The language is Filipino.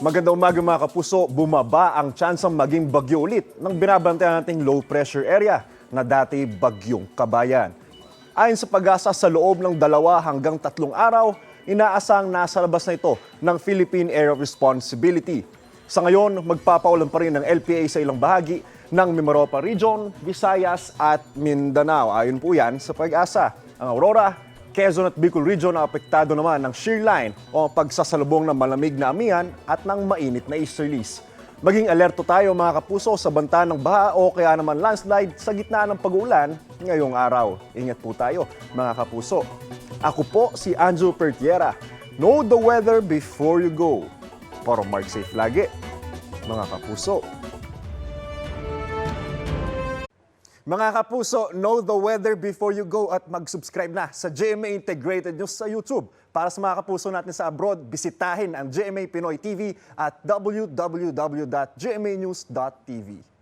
Magandang umaga mga kapuso, bumaba ang tsansang maging bagyo ulit ng binabantayan nating low pressure area na dati bagyong Kabayan. Ayon sa pag-asa, sa loob ng 2 hanggang 3 araw, inaasang nasa labas na ito ng Philippine Area of Responsibility. Sa ngayon, magpapaulan pa rin ng LPA sa ilang bahagi ng Mimaropa Region, Visayas at Mindanao. Ayon po yan sa pag-asa. Ang Aurora, Quezon at Bicol Region ang apektado naman ng shear line o pagsasalubong ng malamig na amihan at ng mainit na easterlies. Maging alerto tayo mga kapuso sa banta ng baha o kaya naman landslide sa gitna ng pag-uulan ngayong araw. Ingat po tayo mga kapuso. Ako po si Anjo Pertiera. Know the weather before you go. Para mark safe lagi mga kapuso. Mga kapuso, know the weather before you go at mag-subscribe na sa GMA Integrated News sa YouTube. Para sa mga kapuso natin sa abroad, bisitahin ang GMA Pinoy TV at www.gmanews.tv.